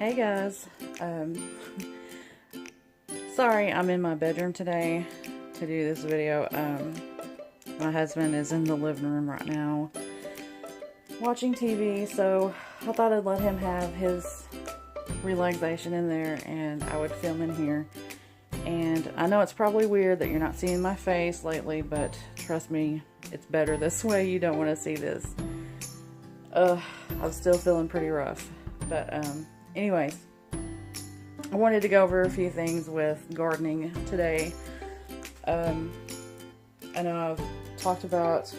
Hey guys, sorry I'm in my bedroom today to do this video. My husband is in the living room right now watching TV, so I thought I'd let him have his relaxation in there and I would film in here. And I know it's probably weird that you're not seeing my face lately, but trust me, it's better this way. You don't want to see this. I'm still feeling pretty rough, but anyways, I wanted to go over a few things with gardening today. I know I've talked about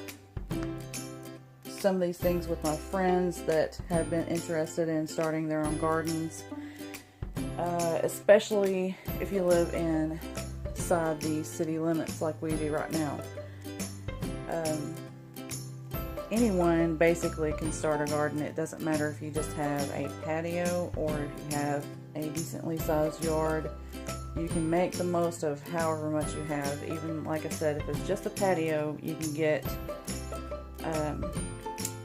some of these things with my friends that have been interested in starting their own gardens, especially if you live inside the city limits like we do right now. Anyone basically can start a garden. It doesn't matter if you just have a patio or if you have a decently sized yard. You can make the most of however much you have. Even, like I said, if it's just a patio, you can get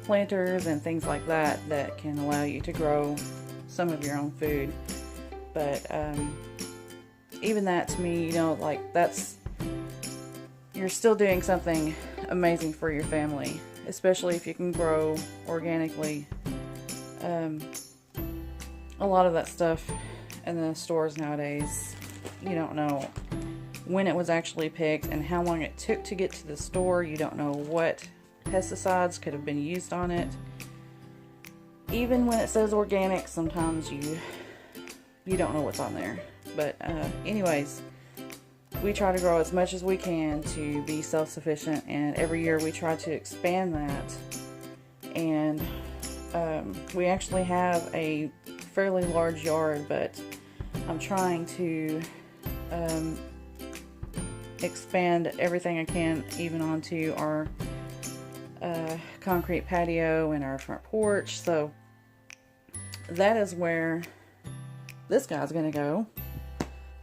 planters and things like that that can allow you to grow some of your own food. But even that, to me, like you're still doing something amazing for your family, especially if you can grow organically. A lot of that stuff in the stores nowadays, you don't know when it was actually picked and how long it took to get to the store. You don't know what pesticides could have been used on it. Even when it says organic, sometimes you don't know what's on there. But anyways, we try to grow as much as we can to be self-sufficient, and every year we try to expand that. And we actually have a fairly large yard, but I'm trying to expand everything I can, even onto our concrete patio and our front porch. So that is where this guy's gonna go,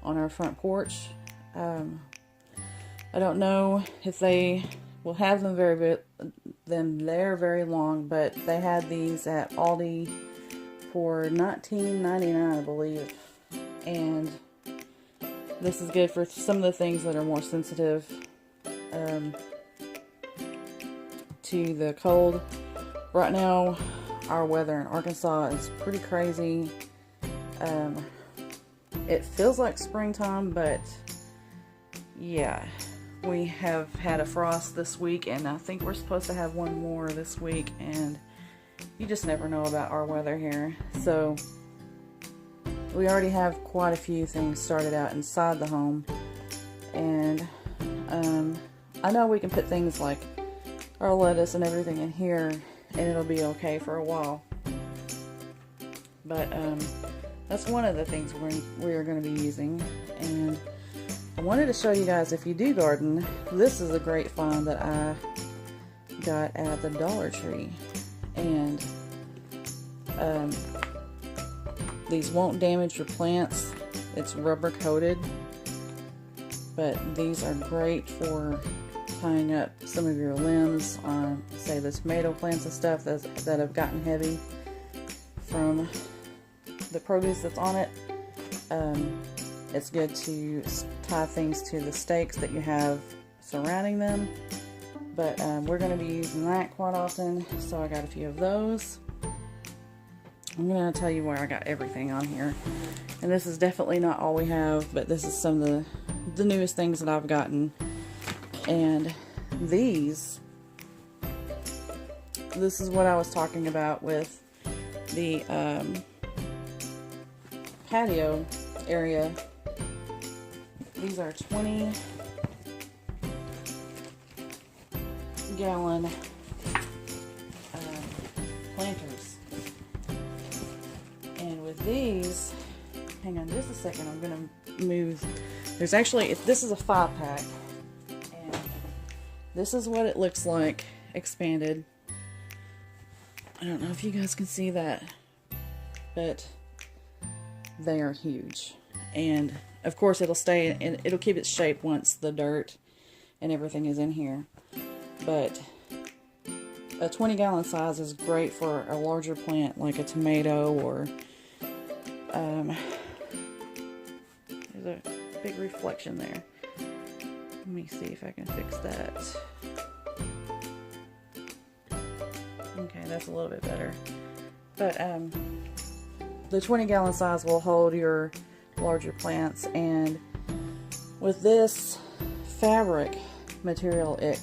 on our front porch. I don't know if they will have them there very long, but they had these at Aldi for $19.99, I believe. And this is good for some of the things that are more sensitive to the cold. Right now, our weather in Arkansas is pretty crazy. It feels like springtime, but yeah, we have had a frost this week, and I think we're supposed to have one more this week, and you just never know about our weather here. So we already have quite a few things started out inside the home, and I know we can put things like our lettuce and everything in here and it'll be okay for a while. But that's one of the things we're going to be using. And I wanted to show you guys, if you do garden, this is a great find that I got at the Dollar Tree. And these won't damage your plants. It's rubber coated, but these are great for tying up some of your limbs on, say, the tomato plants and stuff that have gotten heavy from the produce that's on it. It's good to tie things to the stakes that you have surrounding them, but we're going to be using that quite often, so I got a few of those. I'm going to tell you where I got everything on here, and this is definitely not all we have, but this is some of the newest things that I've gotten. And this is what I was talking about with the patio area. These are 20-gallon planters. And with these, hang on just a second, I'm going to move. There's actually, this is a 5-pack. And this is what it looks like expanded. I don't know if you guys can see that, but they are huge. And of course it'll stay and it'll keep its shape once the dirt and everything is in here. But a 20-gallon size is great for a larger plant like a tomato or There's a big reflection there. Let me see if I can fix that. Okay, that's a little bit better. But the 20-gallon size will hold your larger plants, and with this fabric material, it,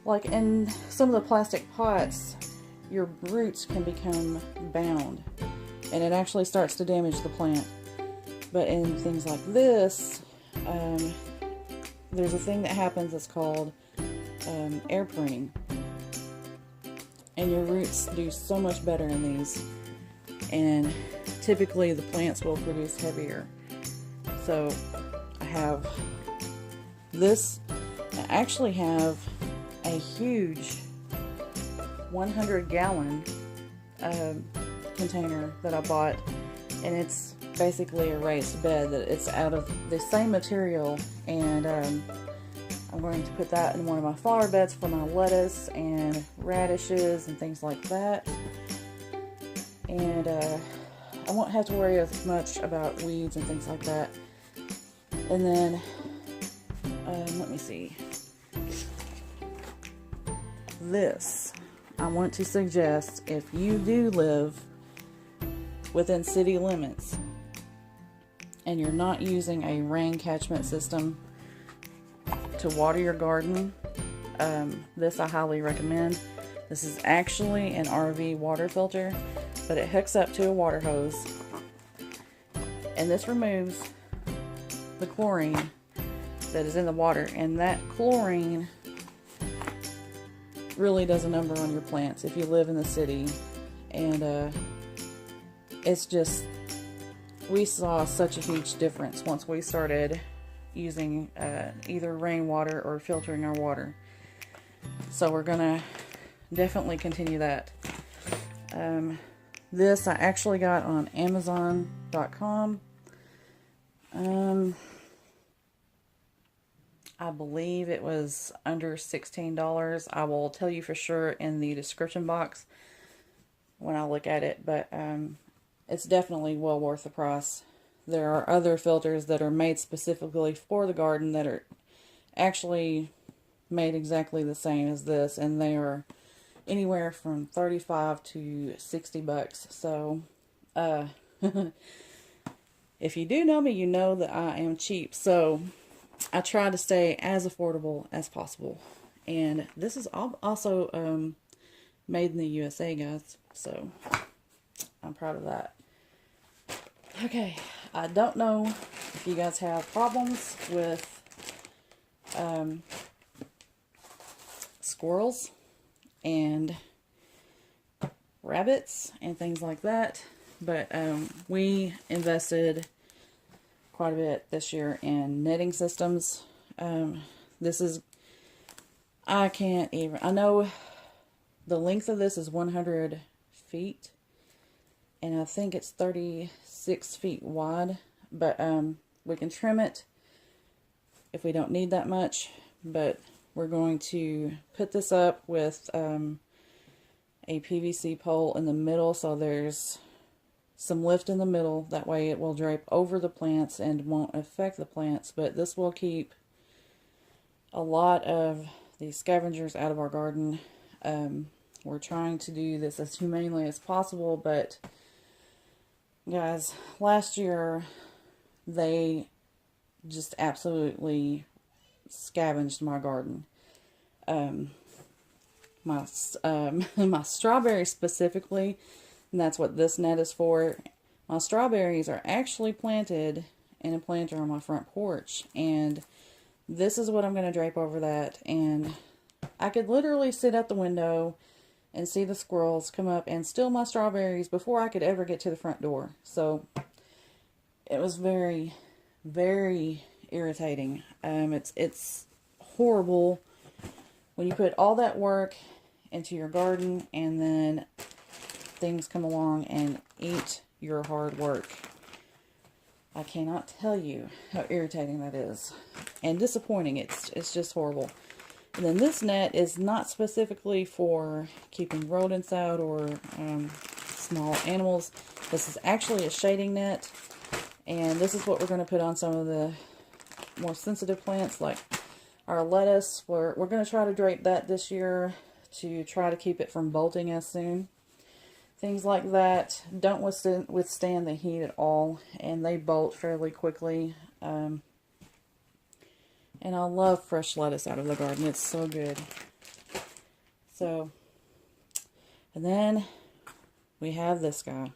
like in some of the plastic pots, your roots can become bound and it actually starts to damage the plant. But in things like this, there's a thing that happens that's called air pruning, and your roots do so much better in these, and typically the plants will produce heavier. So I have this. I actually have a huge 100-gallon container that I bought, and it's basically a raised bed that it's out of the same material, and I'm going to put that in one of my flower beds for my lettuce and radishes and things like that. And I won't have to worry as much about weeds and things like that. And then let me see, this I want to suggest, if you do live within city limits and you're not using a rain catchment system to water your garden, this I highly recommend. This is actually an RV water filter, but it hooks up to a water hose, and this removes the chlorine that is in the water, and that chlorine really does a number on your plants if you live in the city. And it's just, we saw such a huge difference once we started using either rainwater or filtering our water. So we're gonna definitely continue that. This I actually got on Amazon.com. I believe it was under $16. I will tell you for sure in the description box when I look at it, but it's definitely well worth the price. There are other filters that are made specifically for the garden that are actually made exactly the same as this, and they are anywhere from 35 to 60 bucks. So if you do know me, you know that I am cheap, so I try to stay as affordable as possible. And this is also made in the USA, guys, so I'm proud of that. Okay, I don't know if you guys have problems with squirrels and rabbits and things like that, but we invested quite a bit this year in netting systems. This is, I can't even, I know the length of this is 100 feet, and I think it's 36 feet wide, but we can trim it if we don't need that much. But we're going to put this up with a PVC pole in the middle, so there's some lift in the middle. That way it will drape over the plants and won't affect the plants, but this will keep a lot of the scavengers out of our garden. We're trying to do this as humanely as possible, but guys, last year they just absolutely scavenged my garden. My strawberries specifically, and that's what this net is for. My strawberries are actually planted in a planter on my front porch, and this is what I'm going to drape over that. And I could literally sit out the window and see the squirrels come up and steal my strawberries before I could ever get to the front door. So it was very, very irritating. It's horrible when you put all that work into your garden and then things come along and eat your hard work. I cannot tell you how irritating that is, and disappointing. It's just horrible. And then this net is not specifically for keeping rodents out or small animals. This is actually a shading net, and this is what we're going to put on some of the more sensitive plants, like our lettuce. We're going to try to drape that this year to try to keep it from bolting as soon. Things like that don't withstand the heat at all, and they bolt fairly quickly. And I love fresh lettuce out of the garden. It's so good. So, and then we have this guy.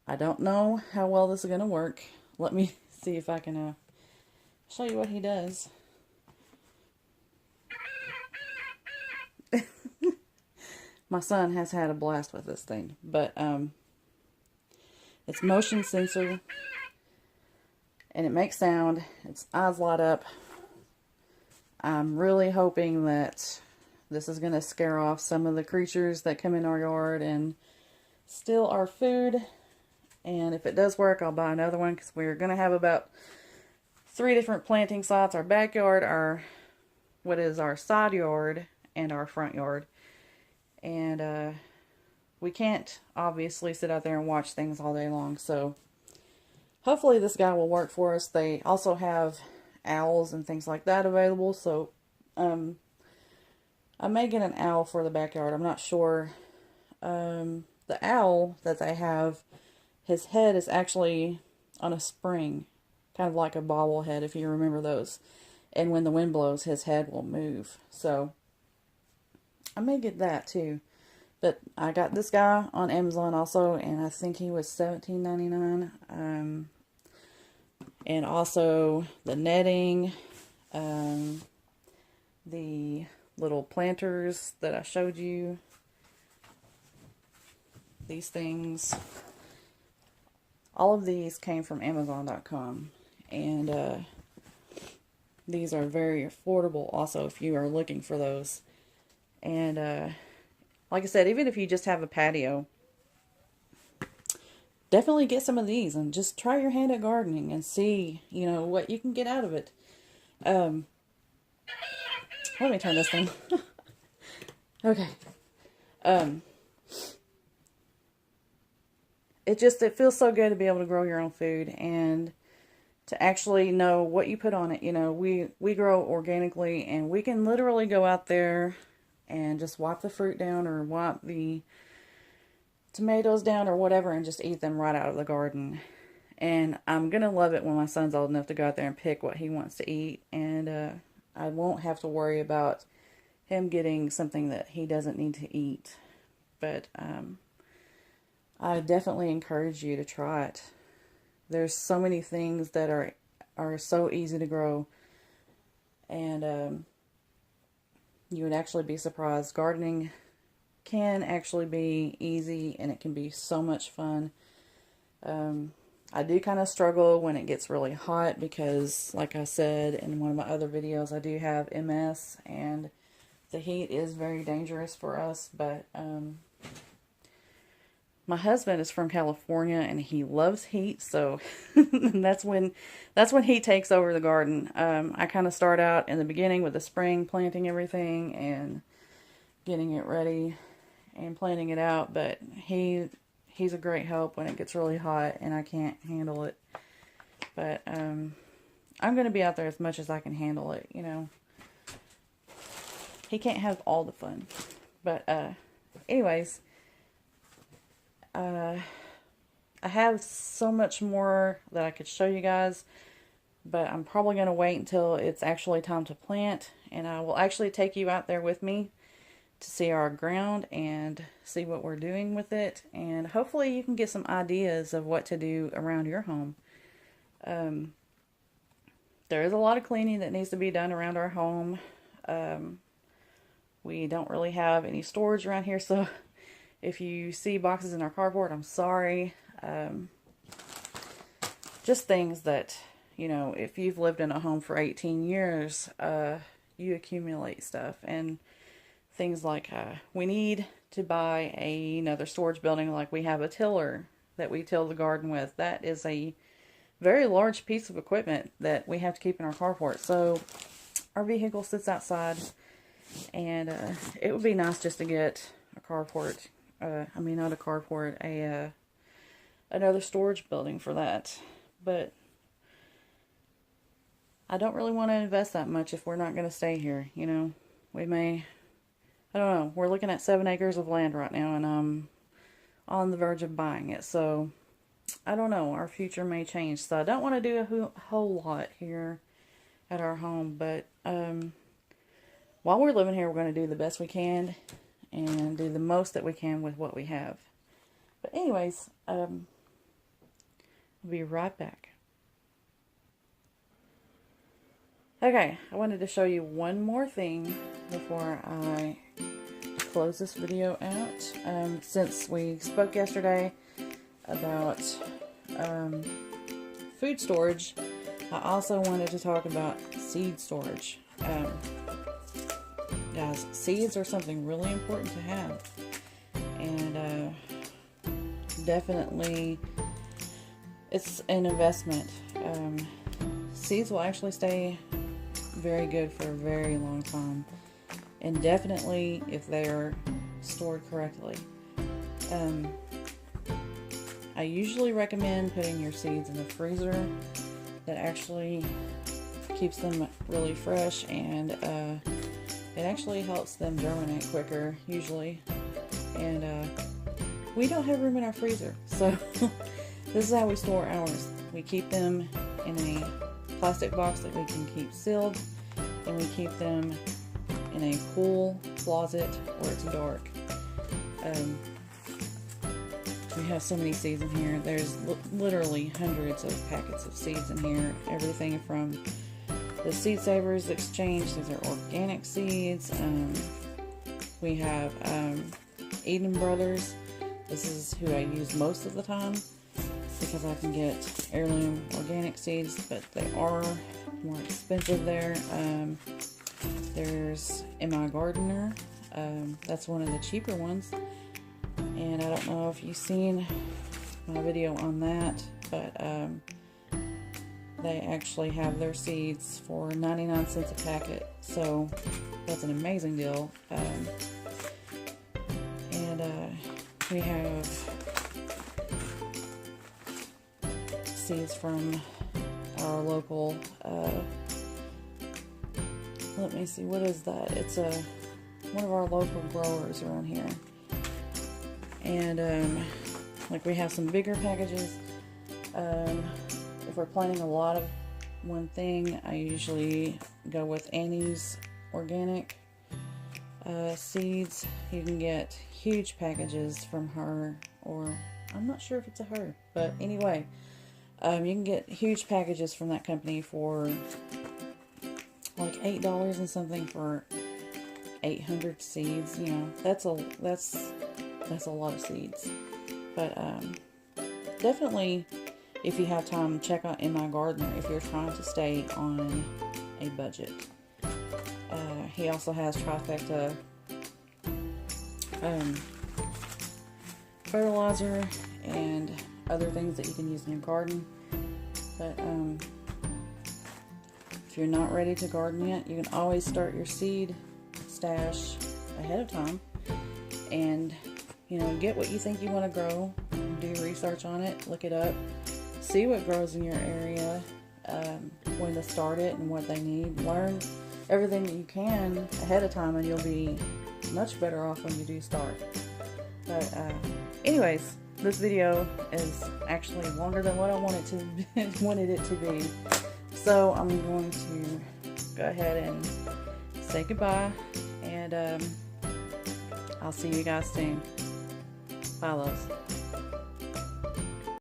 I don't know how well this is going to work. Let me see if I can show you what he does. My son has had a blast with this thing, but it's motion sensor, and it makes sound. Its eyes light up. I'm really hoping that this is going to scare off some of the creatures that come in our yard and steal our food. And if it does work, I'll buy another one, because we're going to have about 3 different planting sites: our backyard, our side yard, and our front yard. And we can't obviously sit out there and watch things all day long, so hopefully this guy will work for us. They also have owls and things like that available, so I may get an owl for the backyard. I'm not sure. The owl that they have, his head is actually on a spring, kind of like a bobblehead, if you remember those. And when the wind blows, his head will move. So I may get that too. But I got this guy on Amazon also, and I think he was $17.99. And also the netting, the little planters that I showed you, these things. All of these came from Amazon.com, and these are very affordable also if you are looking for those. And like I said, even if you just have a patio, definitely get some of these and just try your hand at gardening and see, you know, what you can get out of it. Let me turn this thing. Okay. It feels so good to be able to grow your own food and to actually know what you put on it. You know, we grow organically, and we can literally go out there and just wipe the fruit down or wipe the tomatoes down or whatever and just eat them right out of the garden. And I'm going to love it when my son's old enough to go out there and pick what he wants to eat. And I won't have to worry about him getting something that he doesn't need to eat. But I definitely encourage you to try it. There's so many things that are so easy to grow. And you would actually be surprised. Gardening can actually be easy, and it can be so much fun. I do kind of struggle when it gets really hot because, like I said in one of my other videos, I do have MS, and the heat is very dangerous for us. But my husband is from California, and he loves heat, so that's when he takes over the garden. I kind of start out in the beginning with the spring, planting everything and getting it ready and planting it out, but he's a great help when it gets really hot and I can't handle it. But I'm going to be out there as much as I can handle it, you know. He can't have all the fun. But anyways, I have so much more that I could show you guys, but I'm probably going to wait until it's actually time to plant, and I will actually take you out there with me to see our ground and see what we're doing with it, and hopefully you can get some ideas of what to do around your home. There is a lot of cleaning that needs to be done around our home. We don't really have any storage around here, so if you see boxes in our carport, I'm sorry. Just things that, you know, if you've lived in a home for 18 years, you accumulate stuff. And things like we need to buy another storage building. Like we have a tiller that we till the garden with. That is a very large piece of equipment that we have to keep in our carport. So our vehicle sits outside, and it would be nice just to get a carport I mean, not a carport, another storage building for that. But I don't really want to invest that much if we're not going to stay here, you know. We may, I don't know, we're looking at 7 acres of land right now, and I'm on the verge of buying it, so I don't know, our future may change. So I don't want to do a whole lot here at our home, but while we're living here, we're going to do the best we can and do the most that we can with what we have. But anyways, I'll be right back. Okay, I wanted to show you one more thing before I close this video out. Since we spoke yesterday about food storage, I also wanted to talk about seed storage. Guys, seeds are something really important to have, and definitely it's an investment. Seeds will actually stay very good for a very long time, and definitely if they are stored correctly. I usually recommend putting your seeds in the freezer. That actually keeps them really fresh, and it actually helps them germinate quicker usually. And we don't have room in our freezer, so this is how we store ours. We keep them in a plastic box that we can keep sealed, and we keep them in a cool closet where it's dark. We have so many seeds in here. There's literally hundreds of packets of seeds in here. Everything from the Seed Savers Exchange. These are organic seeds. We have Eden Brothers. This is who I use most of the time because I can get heirloom organic seeds, but they are more expensive there. There's M.I. Gardener. That's one of the cheaper ones. And I don't know if you've seen my video on that, but they actually have their seeds for 99 cents a packet, so that's an amazing deal. We have seeds from our local, let me see, what is that? It's one of our local growers around here. And like we have some bigger packages. If we're planting a lot of one thing, I usually go with Annie's organic seeds. You can get huge packages from her, or I'm not sure if it's a her, but anyway, you can get huge packages from that company for like $8 and something for 800 seeds. You know, that's a lot of seeds. But definitely, if you have time, check out M.I. Gardener if you're trying to stay on a budget. He also has Trifecta fertilizer and other things that you can use in your garden. But if you're not ready to garden yet, you can always start your seed stash ahead of time and, you know, get what you think you want to grow, do research on it, look it up, see what grows in your area, when to start it and what they need. Learn everything that you can ahead of time, and you'll be much better off when you do start. But anyways, this video is actually longer than what I wanted it to be. So I'm going to go ahead and say goodbye, and I'll see you guys soon. Bye, loves.